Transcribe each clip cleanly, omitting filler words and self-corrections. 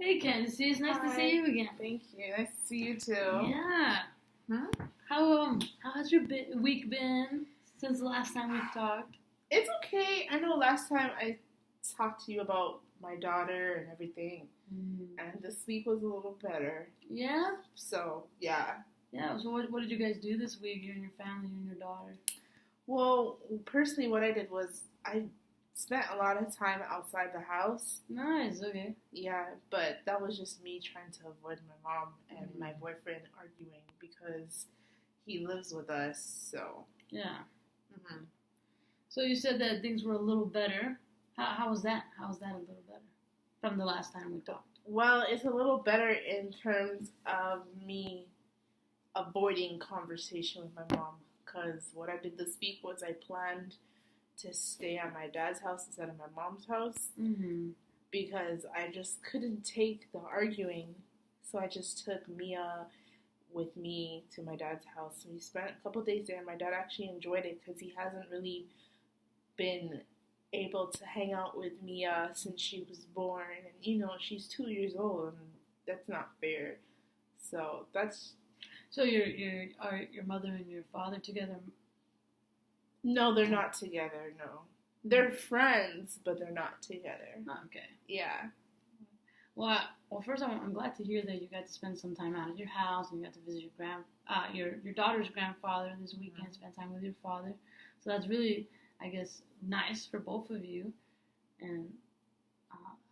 Hey, Candace, it's nice to see you again. Thank you. Nice to see you too. Yeah. Huh? How has your week been since the last time we talked? It's okay. I know last time I talked to you about my daughter and everything, and this week was a little better. Yeah? So, yeah. Yeah, so what did you guys do this week, you and your family, you and your daughter? Well, personally, what I did was I spent a lot of time outside the house. Nice, okay. Yeah, but that was just me trying to avoid my mom and my boyfriend arguing because he lives with us, so. Yeah. Mm-hmm. So you said that things were a little better. How was that? How was that a little better from the last time we talked? Well, it's a little better in terms of me avoiding conversation with my mom, because what I did this week was I planned to stay at my dad's house instead of my mom's house, because I just couldn't take the arguing, so I just took Mia with me to my dad's house. So we spent a couple days there. My dad actually enjoyed it because he hasn't really been able to hang out with Mia since she was born, and she's 2 years old, and that's not fair. So that's. So are your mother and your father together? No, they're not together. No, they're friends, but they're not together. Okay. Yeah. Well, first I'm glad to hear that you got to spend some time out at your house and you got to visit your daughter's grandfather this weekend, spend time with your father. So that's really, I guess, nice for both of you, and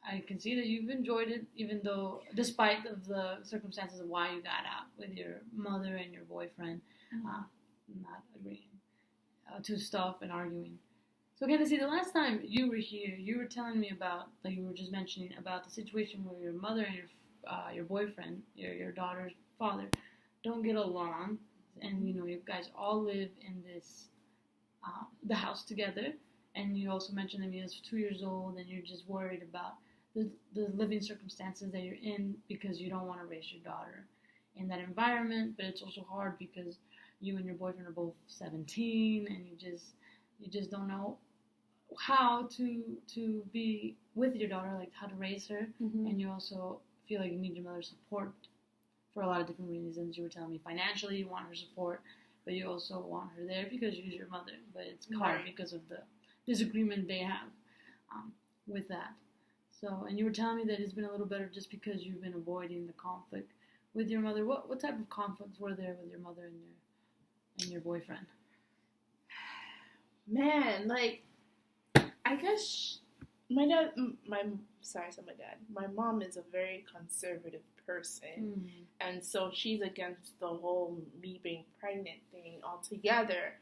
I can see that you've enjoyed it, even though, despite of the circumstances of why you got out with your mother and your boyfriend, not agreeing to stuff and arguing. So, Candace, the last time you were here, you were telling me about, like you were just mentioning, about the situation where your mother and your boyfriend, your daughter's father, don't get along, and you guys all live in this the house together, and you also mentioned that Mia's 2 years old, and you're just worried about the living circumstances that you're in because you don't want to raise your daughter in that environment, but it's also hard because you and your boyfriend are both 17, and you just don't know how to be with your daughter, like how to raise her, and you also feel like you need your mother's support for a lot of different reasons. You were telling me financially you want her support, but you also want her there because she's your mother, but it's hard because of the disagreement they have with that. So, and you were telling me that it's been a little better just because you've been avoiding the conflict with your mother. What type of conflicts were there with your mother and your boyfriend? Man, like, I guess my mom is a very conservative person, and so she's against the whole me being pregnant thing altogether.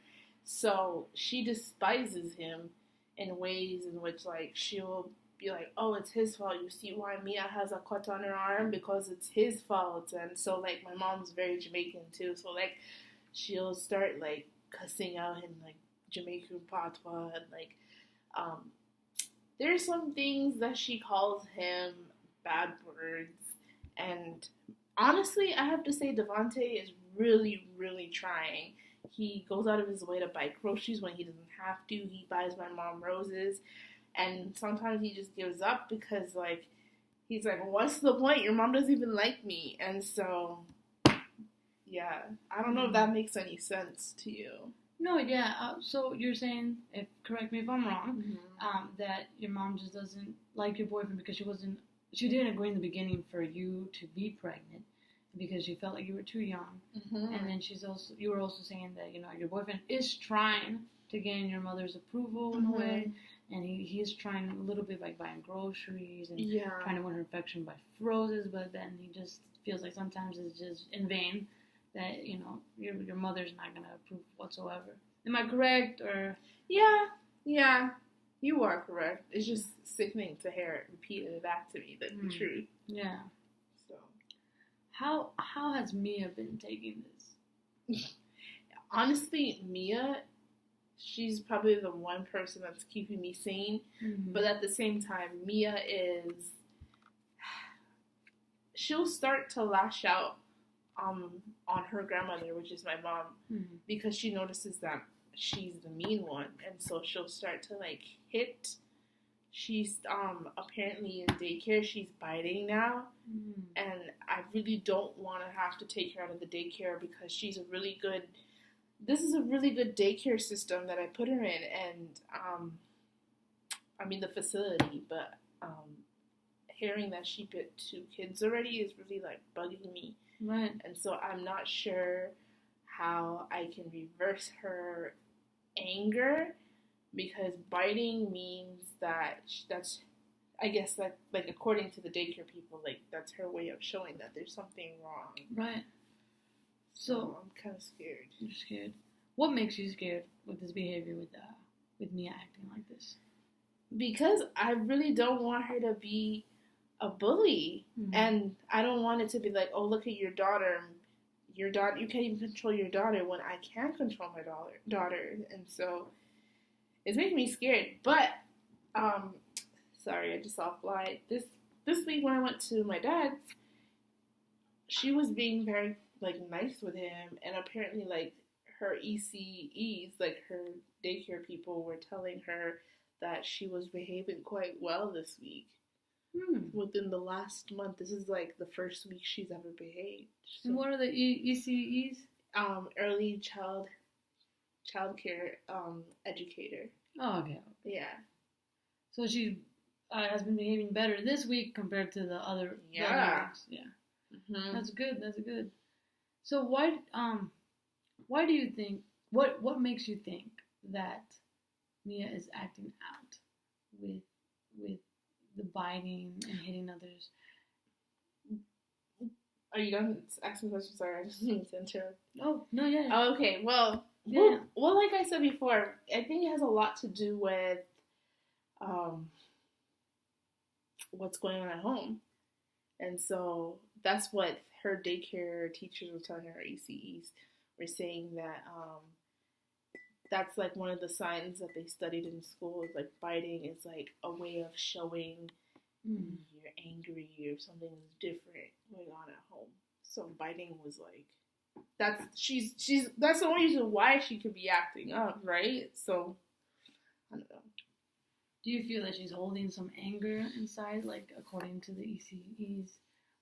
So she despises him in ways in which, like, she'll be like, oh, it's his fault. You see why Mia has a cut on her arm? Because it's his fault. And so, like, my mom's very Jamaican too. So, like, she'll start, like, cussing out in, like, Jamaican patois. And, like, there's some things that she calls him bad words. And honestly, I have to say Devontae is really, really trying. He goes out of his way to buy groceries when he doesn't have to. He buys my mom roses. And sometimes he just gives up because, like, he's like, well, what's the point? Your mom doesn't even like me. And so, yeah. I don't know if that makes any sense to you. No, yeah. So you're saying, correct me if I'm wrong, that your mom just doesn't like your boyfriend because she didn't agree in the beginning for you to be pregnant because she felt like you were too young. And then you were also saying that, your boyfriend is trying to gain your mother's approval in a way. And he is trying a little bit by buying groceries and trying to win her affection by roses, but then he just feels like sometimes it's just in vain, that, your mother's not going to approve whatsoever. Am I correct? Or Yeah, you are correct. It's just sickening to hear it repeated back to me, the truth. Yeah. So, how has Mia been taking this? Honestly, Mia, she's probably the one person that's keeping me sane. But at the same time, Mia she'll start to lash out on her grandmother, which is my mom, because she notices that she's the mean one. And so she'll start to, like, hit. she's apparently in daycare. She's biting now, and I really don't want to have to take her out of the daycare because she's a really good. This is a really good daycare system that I put her in, and I mean the facility, but hearing that she bit 2 kids already is really like bugging me. Right. And so I'm not sure how I can reverse her anger, because biting means that that's, I guess, that like according to the daycare people, like that's her way of showing that there's something wrong. Right. So I'm kind of scared. You're scared. What makes you scared with this behavior, with Mia acting like this? Because I really don't want her to be a bully, and I don't want it to be like, oh, look at your daughter. Your daughter, you can't even control your daughter when I can control my daughter, and so it's making me scared. But sorry, I just saw a fly. This week when I went to my dad's, she was being very like nice with him, and apparently like her ECEs, like her daycare people, were telling her that she was behaving quite well this week. Within the last month, this is like the first week she's ever behaved. So, and what are the ECEs? Early child care educator. Oh, okay. Yeah. So she has been behaving better this week compared to the other. Yeah. Weeks. Yeah. That's good. That's good. So why do you think what makes you think that Mia is acting out with the biting and hitting others? Are you done asking questions? Sorry, I just need to interrupt. Oh, no, yeah. Oh, okay, well, like I said before, I think it has a lot to do with what's going on at home. And so that's what her daycare teachers were telling her, ECEs were saying that that's like one of the signs that they studied in school, is like biting is like a way of showing you're angry or something is different going on at home. So biting was like, that's the only reason why she could be acting up, right? So I don't know. Do you feel that she's holding some anger inside, like according to the ECEs,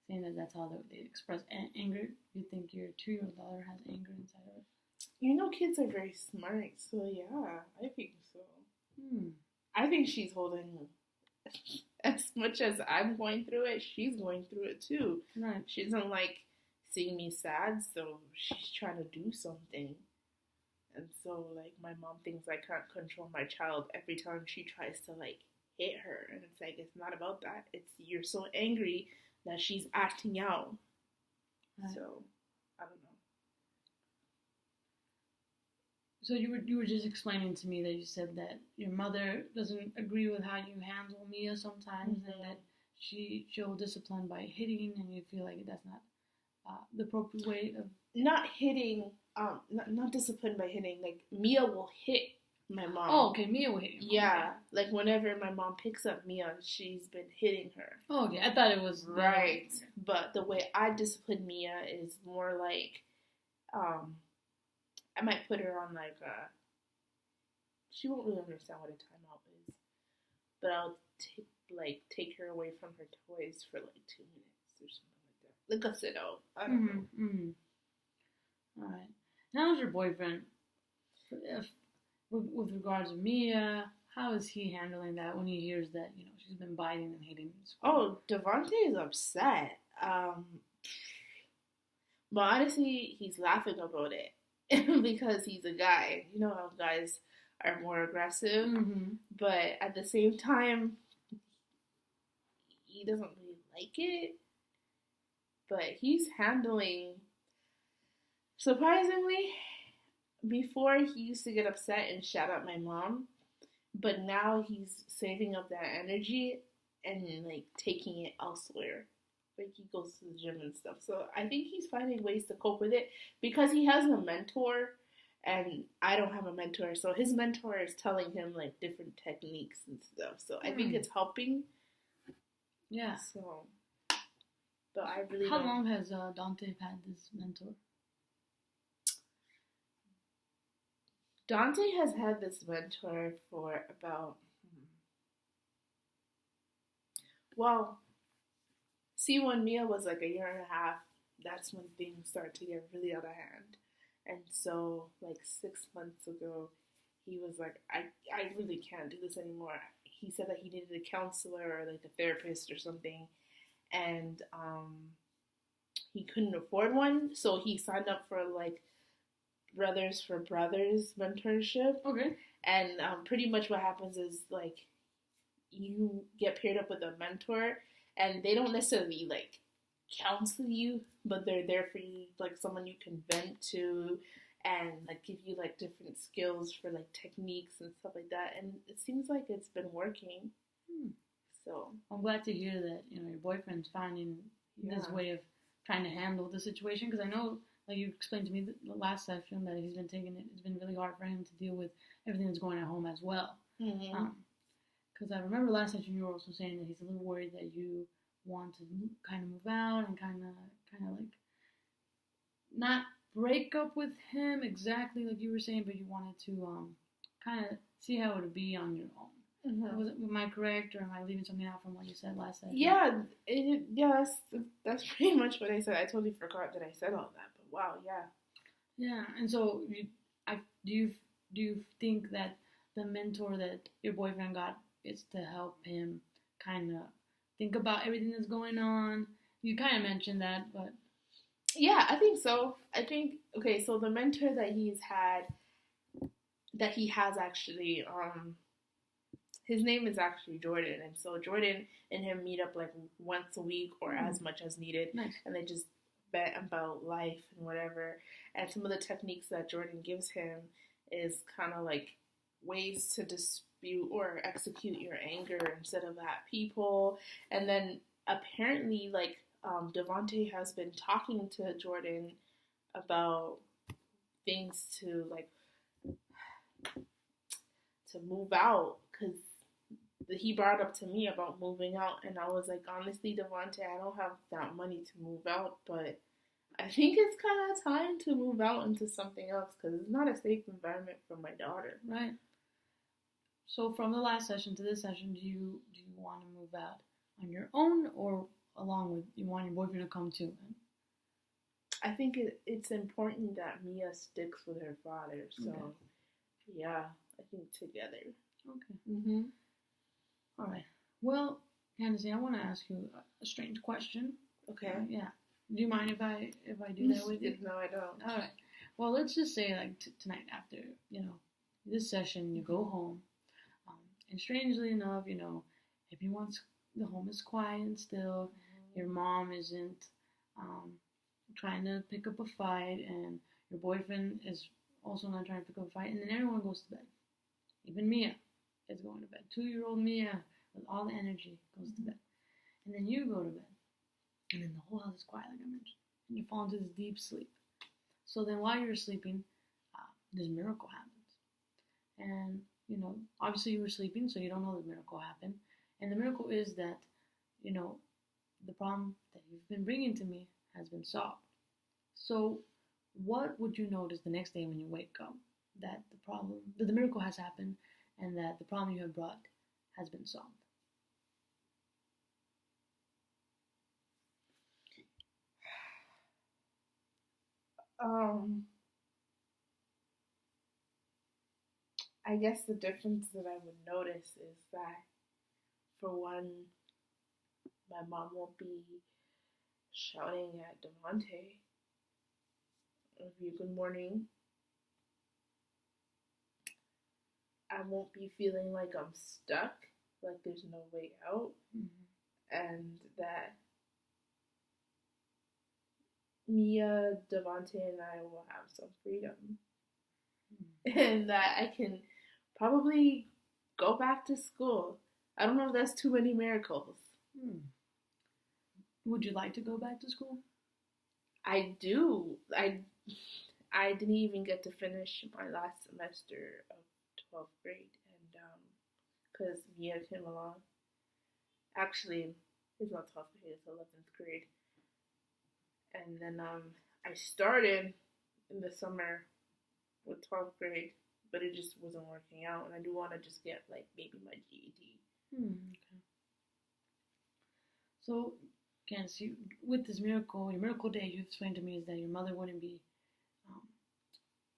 saying that that's how they express anger? You think your 2-year-old daughter has anger inside of her? You know, kids are very smart, so yeah, I think so. I think she's holding, as much as I'm going through it, she's going through it too. Right. She doesn't like seeing me sad, so she's trying to do something. And so, like, my mom thinks I can't control my child every time she tries to, like, hit her. And it's like, it's not about that. It's, you're so angry that she's acting out. Right. So, I don't know. So you were just explaining to me that you said that your mother doesn't agree with how you handle Mia sometimes, and that she'll discipline by hitting, and you feel like that's not the appropriate way of... Not hitting, not discipline by hitting. Like, Mia will hit my mom. Oh, okay, Mia will hit you. Yeah, like whenever my mom picks up Mia, she's been hitting her. Oh, okay, I thought it was... Right, but the way I discipline Mia is more like, I might put her on like she won't really understand what a timeout is, but I'll take her away from her toys for like 2 minutes or something like that. Like a sit-out. I don't know. All right. Now, how's your boyfriend? With regards to Mia, how is he handling that when he hears that, you know, she's been biting and hitting? Oh, Devontae is upset. But honestly, he's laughing about it because he's a guy. You know how guys are more aggressive, but at the same time, he doesn't really like it. But he's handling, surprisingly, before he used to get upset and shout at my mom, but now he's saving up that energy and like taking it elsewhere. Like he goes to the gym and stuff. So I think he's finding ways to cope with it because he has a mentor and I don't have a mentor. So his mentor is telling him like different techniques and stuff. So I think it's helping. Yeah. So, but I really How long has Dante had this mentor? Dante has had this mentor for about Well, see, when Mia was like a year and a half, that's when things start to get really out of hand. And so, like 6 months ago, he was like, I really can't do this anymore. He said that he needed a counselor or like a therapist or something. And he couldn't afford one. So he signed up for like Brothers for Brothers mentorship. Okay. And pretty much what happens is like you get paired up with a mentor, and they don't necessarily like counsel you, but they're there for you, like someone you can vent to, and like give you like different skills for like techniques and stuff like that. And it seems like it's been working. So I'm glad to hear that your boyfriend's finding his way of trying to handle the situation, because I know, like you explained to me the last session, that he's been taking it. It's been really hard for him to deal with everything that's going at home as well. Because I remember last session you were also saying that he's a little worried that you want to kind of move out and kind of like not break up with him exactly like you were saying, but you wanted to kind of see how it would be on your own. Am I correct, or am I leaving something out from what you said last session? Yeah, that's pretty much what I said. I totally forgot that I said all that, but wow, yeah. Yeah, and so do you think that the mentor that your boyfriend got is to help him kind of think about everything that's going on? You kind of mentioned that, but yeah, I think so. I think okay. So the mentor that he has actually, his name is actually Jordan, and so Jordan and him meet up like once a week or as much as needed, and they just bet about life and whatever. And some of the techniques that Jordan gives him is kind of like ways to dispute or execute your anger instead of at people. And then apparently, like Devontae has been talking to Jordan about things to like to move out, because he brought up to me about moving out, and I was like, honestly, Devontae, I don't have that money to move out, but I think it's kind of time to move out into something else, because it's not a safe environment for my daughter. Right. So from the last session to this session, do you want to move out on your own, or along with, you want your boyfriend to come too? I think it's important that Mia sticks with her father. So, yeah, I think together. Okay. All right. Well, Candace, I want to ask you a strange question. Okay. Yeah. Do you mind if I do that with you? No, I don't. All right. Well, let's just say like tonight after this session, you go home, and strangely enough, everyone's the home is quiet and still. Your mom isn't trying to pick up a fight, and your boyfriend is also not trying to pick up a fight, and then everyone goes to bed. Even Mia is going to bed. 2-year-old Mia, with all the energy, goes to bed. And then you go to bed. And then the whole house is quiet, like I mentioned. And you fall into this deep sleep. So then while you're sleeping, this miracle happens. And, obviously you were sleeping, so you don't know the miracle happened. And the miracle is that, the problem that you've been bringing to me has been solved. So what would you notice the next day when you wake up? That the miracle has happened, and that the problem you have brought has been solved. I guess the difference that I would notice is that, for one, my mom won't be shouting at Devontae, good morning. I won't be feeling like I'm stuck, like there's no way out, and that Mia, Devontae, and I will have some freedom, and that I can probably go back to school. I don't know if that's too many miracles. Would you like to go back to school? I do. I didn't even get to finish my last semester of 12th grade, and because Mia came along. Actually, it's not 12th grade, it's 11th grade. And then I started in the summer with 12th grade, but it just wasn't working out, and I do want to just get like maybe my GED. Okay. So, Candace, with this miracle, your miracle day, you explained to me is that your mother wouldn't be um,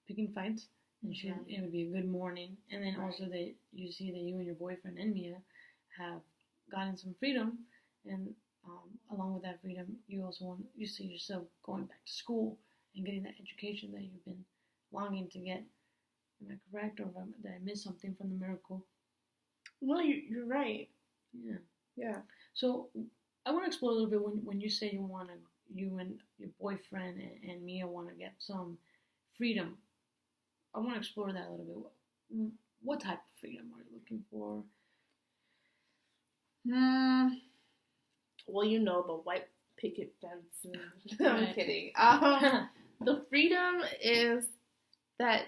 picking fights, and it would be a good morning. And then also that you see that you and your boyfriend and Mia have gotten some freedom, and along with that freedom, you see yourself going back to school and getting that education that you've been longing to get. Am I correct, or did I miss something from the miracle? Well, you're right. Yeah. Yeah. So I want to explore a little bit when you say you and your boyfriend and Mia want to get some freedom. I want to explore that a little bit. What type of freedom are you looking for? Well, the white picket fence. Right. I'm kidding. The freedom is that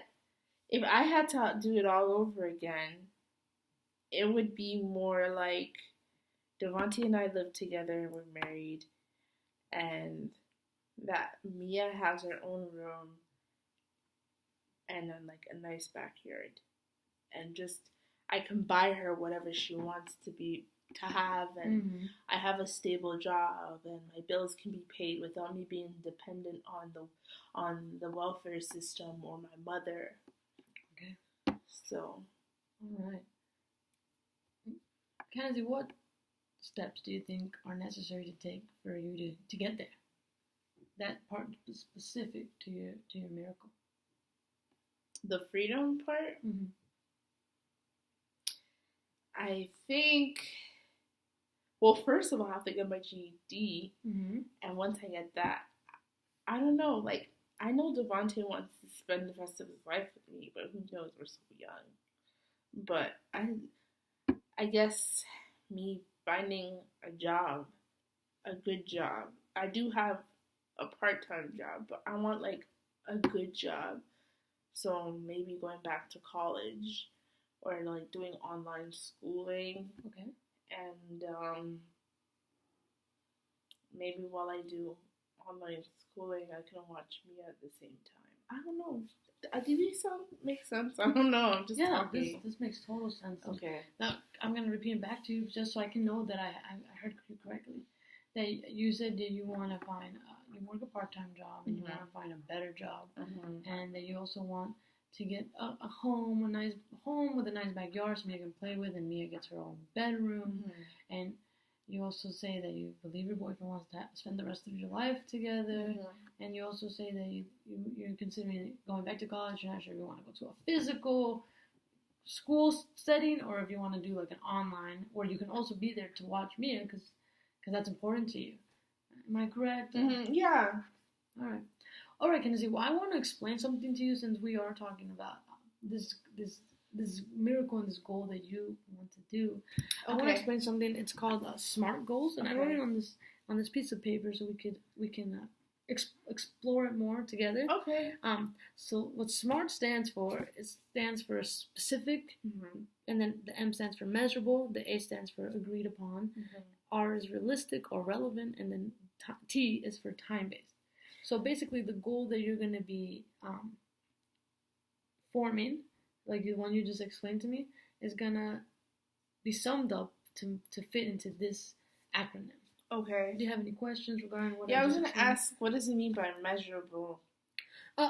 if I had to do it all over again, it would be more like Devontae and I live together and we're married, and that Mia has her own room and then like a nice backyard, and just I can buy her whatever she wants to have, and I have a stable job, and my bills can be paid without me being dependent on the welfare system or my mother. Okay. So. All right. Kenzie, what steps do you think are necessary to take for you to get there? That part specific to your miracle. The freedom part? Mm-hmm. I think, well, first of all, I have to get my GED. Mm-hmm. And once I get that, I don't know, like, I know Devontae wants to spend the rest of his life with me, but who knows, we're so young. But I guess me finding a job, a good job. I do have a part-time job, but I want, like, a good job. So maybe going back to college or, like, doing online schooling. Okay. And maybe while I do online schooling, I can watch Mia at the same time. I don't know. Did these make sense? I don't know. I'm just talking. This makes total sense. Okay. Now, I'm going to repeat it back to you just so I can know that I heard you correctly. That you said that you want to find, you work a part-time job and you want to find a better job. And that you also want to get a home, a nice home with a nice backyard so Mia can play with, and Mia gets her own bedroom. And you also say that you believe your boyfriend wants to spend the rest of your life together. And you also say that you're considering going back to college. You're not sure if you want to go to a physical school setting or if you want to do like an online where you can also be there to watch Mia because that's important to you. Am I correct? Yeah. All right, Kenzie. Well, I want to explain something to you since we are talking about this miracle and this goal that you want to do. I want to explain something. It's called SMART goals, and I wrote it on this piece of paper so we can explore it more together. Okay. So what SMART stands for, it stands for specific, and then the M stands for measurable, the A stands for agreed upon, R is realistic or relevant, and then T is for time-based. So basically the goal that you're going to be forming, like the one you just explained to me, is going to be summed up to fit into this acronym. Okay. Do you have any questions regarding what I was going to ask, what does it mean by measurable?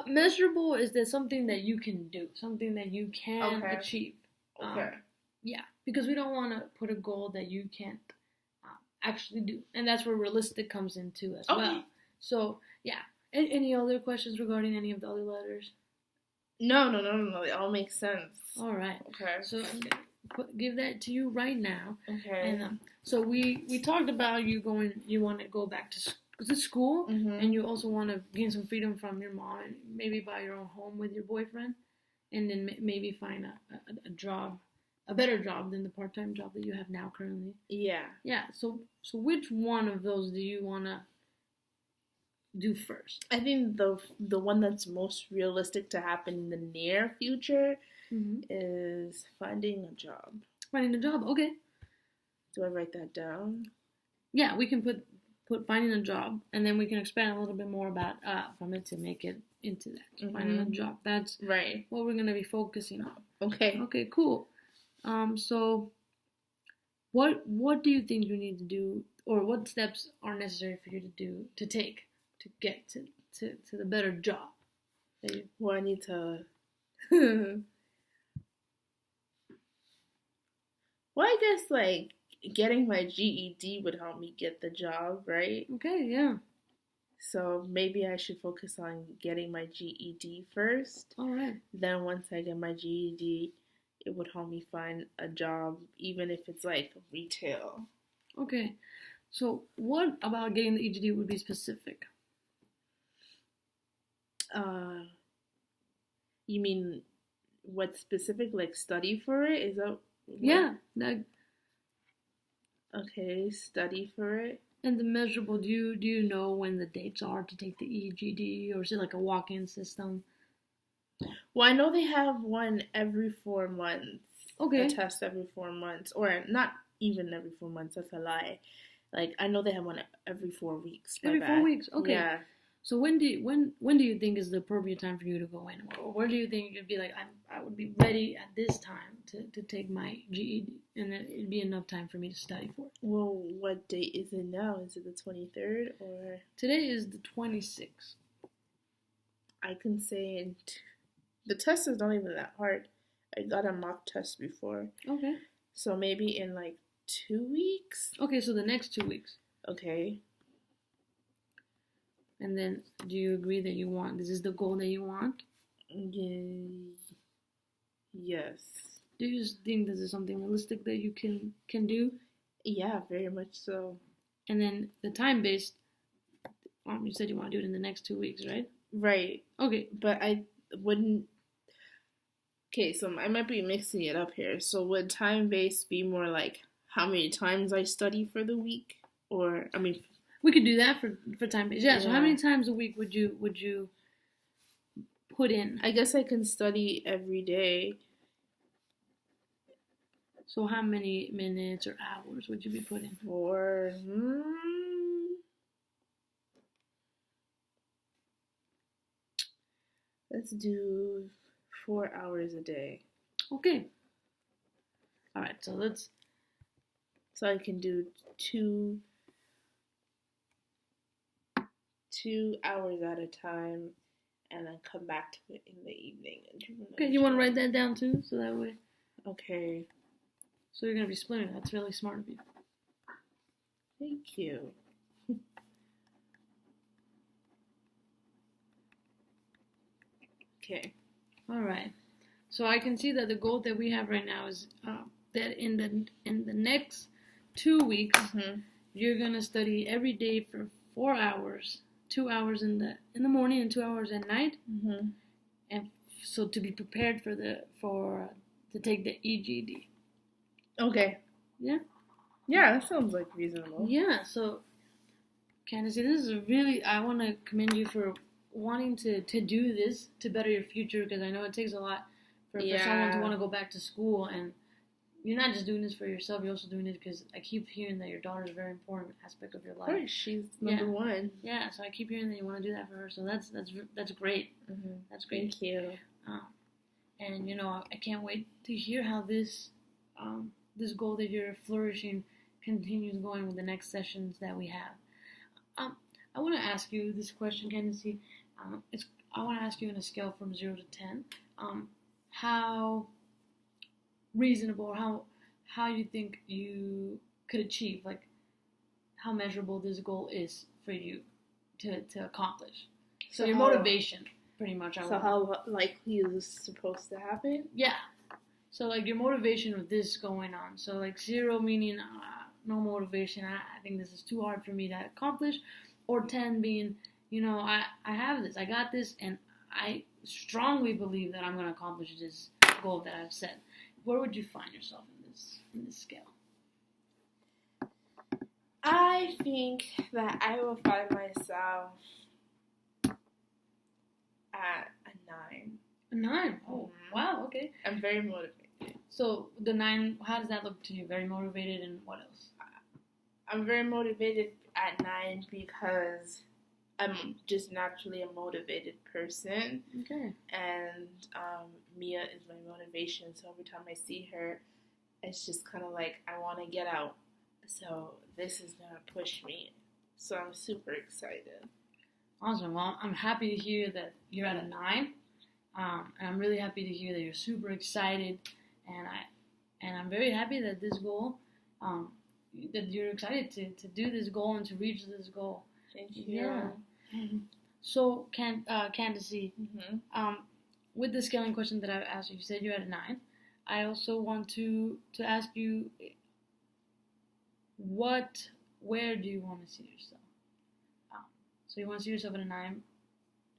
Measurable is that something that you can do, something that you can achieve. Okay. Yeah, because we don't want to put a goal that you can't actually do. And that's where realistic comes into as well. So, yeah. Any other questions regarding any of the other letters? No. It all makes sense. All right. Okay. So I'm going to give that to you right now. Okay. And so we talked about you want to go back to school, and you also want to gain some freedom from your mom, and maybe buy your own home with your boyfriend, and then maybe find a job, a better job than the part-time job that you have now currently. Yeah. Yeah. So which one of those do you want to do first? I think the one that's most realistic to happen in the near future is finding a job. Finding a job, okay. Do I write that down? Yeah, we can put finding a job, and then we can expand a little bit more about from it to make it into that. Finding a job. That's right. What we're gonna be focusing on. Okay. Okay, cool. So what do you think you need to do or what steps are necessary for you to take to get to the better job that you. Well, I need to. Well, I guess like getting my GED would help me get the job, right? Okay, yeah. So maybe I should focus on getting my GED first. All right. Then once I get my GED, it would help me find a job, even if it's like retail. Okay. So what about getting the EGD would be specific? You mean what specific, like study for it? Is that what? Yeah. Okay, study for it. And the measurable, do you know when the dates are to take the EGD, or is it like a walk-in system? Well, I know they have one every 4 months. Okay. A test every 4 months, or not even every 4 months. That's a lie. Like I know they have one every 4 weeks. Every 4 weeks. Okay. Yeah. So when do you think is the appropriate time for you to go in? Or where do you think you'd be like, I would be ready at this time to take my GED, and then it'd be enough time for me to study for it? Well, what date is it now? Is it the 23rd or? Today is the 26th. I can say the test is not even that hard. I got a mock test before. Okay. So maybe in like 2 weeks? Okay, so the next 2 weeks. Okay. And then, do you agree that this is the goal that you want? Yes. Do you think this is something realistic that you can do? Yeah, very much so. And then the time-based, you said you want to do it in the next 2 weeks, right? Right. Okay. But I wouldn't... Okay, so I might be mixing it up here. So would time-based be more like how many times I study for the week? Or, I mean... We could do that for time-based. Yeah, so how many times a week would you put in? I guess I can study every day. So how many minutes or hours would you be putting? Let's do 4 hours a day. Okay. All right, so I can do 2 hours at a time, and then come back to it in the evening. Okay, you want to write that down too, so that way. Okay. So you're gonna be splitting. That's really smart of you. Thank you. Okay. All right. So I can see that the goal that we have right now is that in the next 2 weeks, you're gonna study every day for 4 hours. 2 hours in the morning and 2 hours at night, and so to be prepared to take the EGD. Okay. Yeah. Yeah, that sounds like reasonable. Yeah. So, Candace, this is I want to commend you for wanting to do this to better your future, because I know it takes a lot for someone to want to go back to school, and you're not just doing this for yourself, you're also doing it because I keep hearing that your daughter is a very important aspect of your life. Of course, she's number one. Yeah, so I keep hearing that you want to do that for her, so that's great. That's great. Thank you. And I can't wait to hear how this goal that you're flourishing continues going with the next sessions that we have. I want to ask you this question, Candace. I want to ask you on a scale from 0 to 10, how reasonable, or how you think you could achieve, like how measurable this goal is for you to accomplish. So your motivation, pretty much. How likely is this supposed to happen? Yeah. So like your motivation with this going on. So like 0 meaning no motivation. I think this is too hard for me to accomplish, or 10 being I have this, I got this, and I strongly believe that I'm going to accomplish this goal that I've set. Where would you find yourself in this scale? I think that I will find myself at a 9. A 9? Oh, wow, okay. I'm very motivated. So the 9, how does that look to you? Very motivated, and what else? I'm very motivated at 9 because I'm just naturally a motivated person. Okay. And Mia is my motivation. So every time I see her, it's just kind of like I want to get out. So this is gonna push me. So I'm super excited. Awesome. Well, I'm happy to hear that you're at a 9, and I'm really happy to hear that you're super excited, and I'm very happy that this goal, that you're excited to do this goal and to reach this goal. Thank you. Yeah. So, Candace, Mm-hmm. with the scaling question that I've asked you, you said you're at a 9. I also want to ask you, where do you want to see yourself? So you want to see yourself at a 9.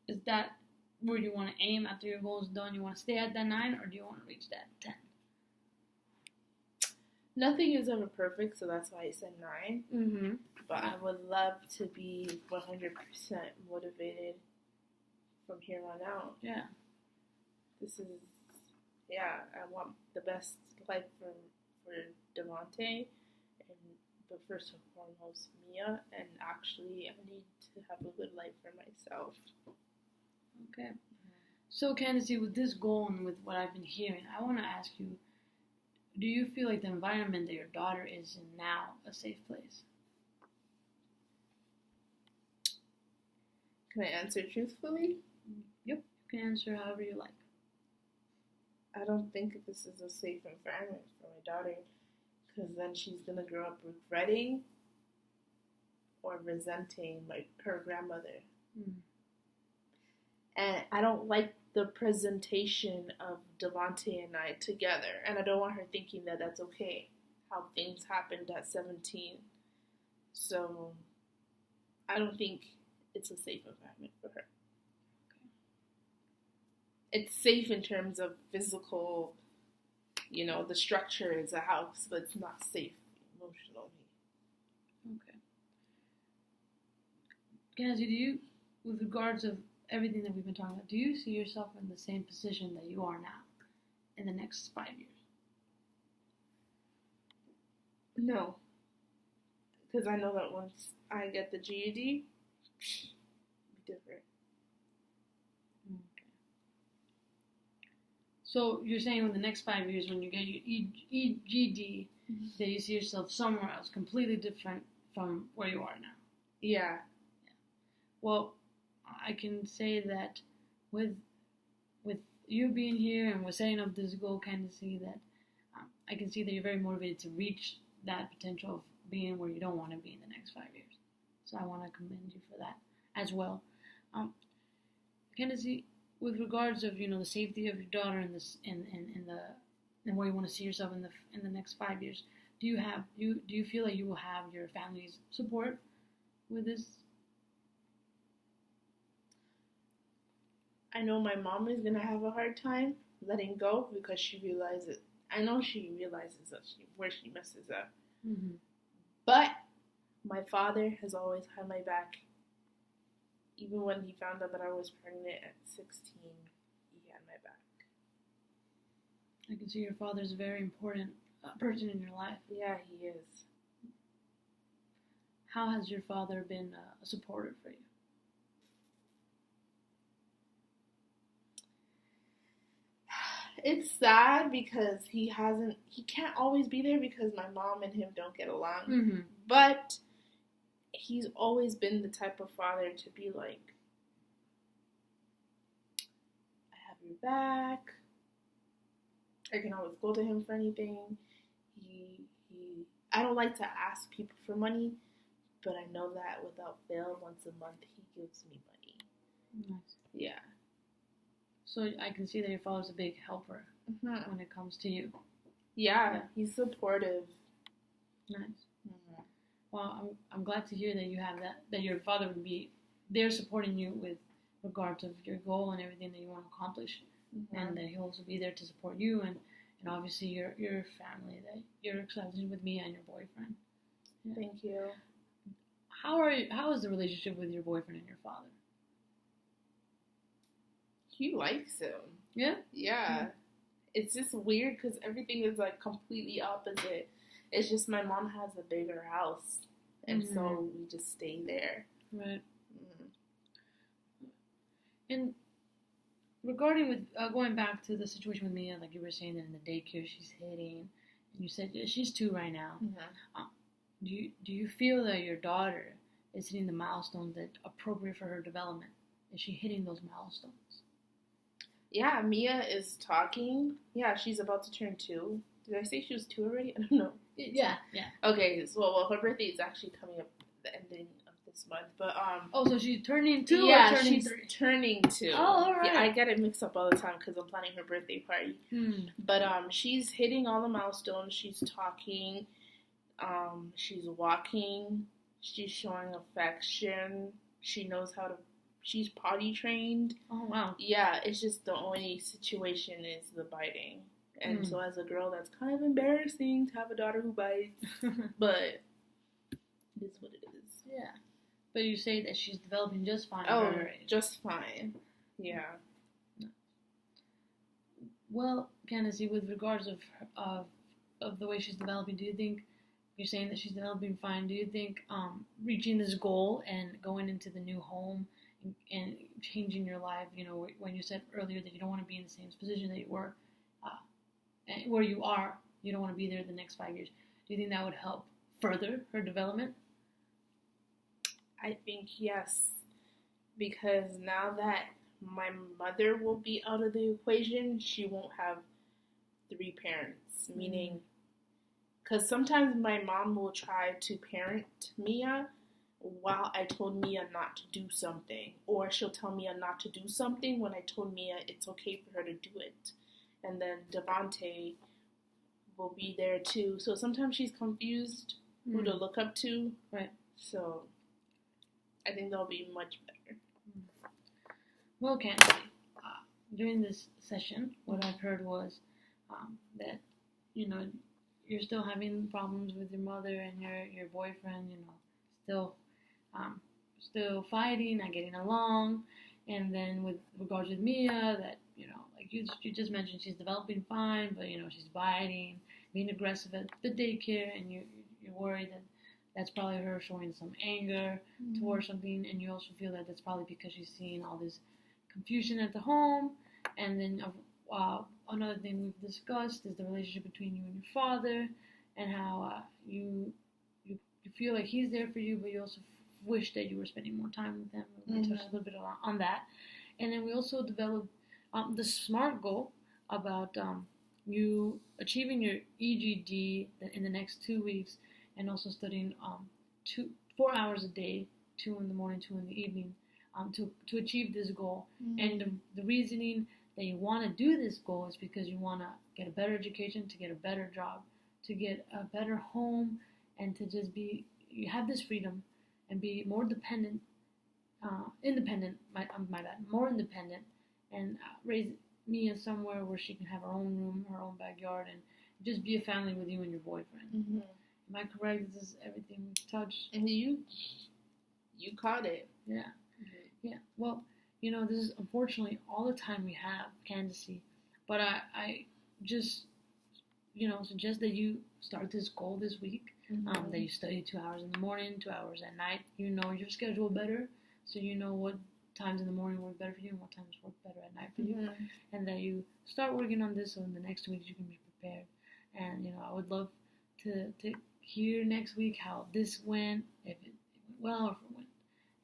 Is that where you want to aim after your goal is done? You want to stay at that 9, or do you want to reach that 10? Nothing is ever perfect, so that's why I said 9. Mm-hmm. But I would love to be 100% motivated from here on out. Yeah. I want the best life for Devontae, but first and foremost, Mia, and actually, I need to have a good life for myself. Okay. So, Candace, with this goal and with what I've been hearing, I want to ask you, do you feel like the environment that your daughter is in now a safe place? Can I answer truthfully? Yep. You can answer however you like. I don't think this is a safe environment for my daughter, because then she's going to grow up regretting or resenting her grandmother. Mm. And I don't like the presentation of Devontae and I together. And I don't want her thinking that that's okay, how things happened at 17. So I don't think it's a safe environment for her. Okay. It's safe in terms of physical, the structure is a house, but it's not safe emotionally. Okay. Kenzie, do you, with regards of everything that we've been talking about, do you see yourself in the same position that you are now in the next 5 years? No. Because I know that once I get the GED, it'll be different. Okay. So you're saying in the next 5 years, when you get your GED, that you see yourself somewhere else, completely different from where you are now? Yeah. Well, I can say that with you being here and with setting up this goal, kind of see that I can see that you're very motivated to reach that potential of being where you don't want to be in the next 5 years. So I want to commend you for that as well. Candace, with regards of the safety of your daughter and this and where you want to see yourself in the next 5 years, do you feel like you will have your family's support with this? I know my mom is gonna have a hard time letting go because she realizes. I know she realizes that where she messes up. Mm-hmm. But my father has always had my back. Even when he found out that I was pregnant at 16, he had my back. I can see your father's a very important person in your life. Yeah, he is. How has your father been a supporter for you? It's sad because he can't always be there because my mom and him don't get along. Mm-hmm. But he's always been the type of father to be like, I have your back. I can always go to him for anything. I don't like to ask people for money, but I know that without fail, once a month he gives me money. Nice. Yeah. So I can see that your father's a big helper when it comes to you. Yeah, he's supportive. Nice. Mm-hmm. Well, I'm glad to hear that you have that your father would be there supporting you with regards of your goal and everything that you want to accomplish, and that he'll also be there to support you and obviously your family, that you're excited with me and your boyfriend. Yeah. Thank you. How is the relationship with your boyfriend and your father? He likes him. Yeah? Yeah. Mm-hmm. It's just weird because everything is like completely opposite. It's just my mom has a bigger house, and so we just stay there. Right. And regarding with going back to the situation with Mia, like you were saying that in the daycare she's hitting, and you said she's 2 right now. do you feel that your daughter is hitting the milestones that are appropriate for her development? Is she hitting those milestones? Yeah, Mia is talking. Yeah, she's about to turn 2. Did I say she was 2 already? I don't know. Yeah. Okay, so well, her birthday is actually coming up the ending of this month, but Oh, so she's turning 2 yeah, or turning she's 3? turning 2. Oh, all right. Yeah, I get it mixed up all the time because I'm planning her birthday party. But she's hitting all the milestones. She's talking. She's walking. She's showing affection. She knows how to. She's potty trained. Oh wow. Yeah, it's just the only situation is the biting. And so as a girl, that's kind of embarrassing to have a daughter who bites. But it is what it is. Yeah. But you say that she's developing just fine. Oh, just fine. Yeah. Well, Candace, with regards of the way she's developing, do you think, you're saying that she's developing fine, do you think reaching this goal and going into the new home and changing your life, when you said earlier that you don't want to be in the same position that you were, where you are, you don't want to be there the next 5 years. Do you think that would help further her development? I think yes, because now that my mother will be out of the equation, she won't have 3 parents, meaning, because sometimes my mom will try to parent Mia while I told Mia not to do something, or she'll tell Mia not to do something when I told Mia it's okay for her to do it. And then Devante will be there too. So sometimes she's confused who to look up to. Right. So I think they'll be much better. Well, Candace, during this session, what I've heard was that, you're still having problems with your mother and your boyfriend, still fighting, not getting along. And then with regards with Mia, that, like you just mentioned, she's developing fine, but, she's biting, being aggressive at the daycare, and you're worried that that's probably her showing some anger towards something, and you also feel that that's probably because she's seeing all this confusion at the home. And then another thing we've discussed is the relationship between you and your father, and how you feel like he's there for you, but you also wish that you were spending more time with him. We touched a little bit on that. And then we also developed the SMART goal about you achieving your EGD in the next 2 weeks, and also studying 4 hours a day, 2 in the morning, 2 in the evening, to achieve this goal. And the reasoning that you want to do this goal is because you want to get a better education, to get a better job, to get a better home, and to just you have this freedom and be more independent, more independent, and raise Mia somewhere where she can have her own room, her own backyard, and just be a family with you and your boyfriend. Am I correct? This is everything we've touched. And you caught it. Yeah. Yeah. Well, this is unfortunately all the time we have, Candace. But I just, suggest that you start this goal this week. That you study 2 hours in the morning, 2 hours at night. You know your schedule better, so you know what times in the morning work better for you and what times work better at night for you. And that you start working on this, so in the next 2 weeks you can be prepared. And I would love to hear next week how this went, if it went well, or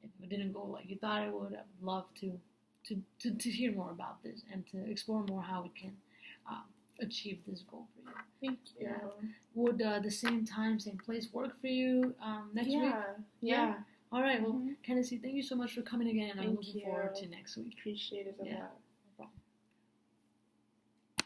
if it didn't go like you thought it would. I would love to hear more about this and to explore more how we can achieve this goal for you. Thank you. Yeah. Would the same time, same place work for you next week? Yeah. All right. Well, Candace, thank you so much for coming again. I'm Thank looking forward to next week. Appreciate it a lot.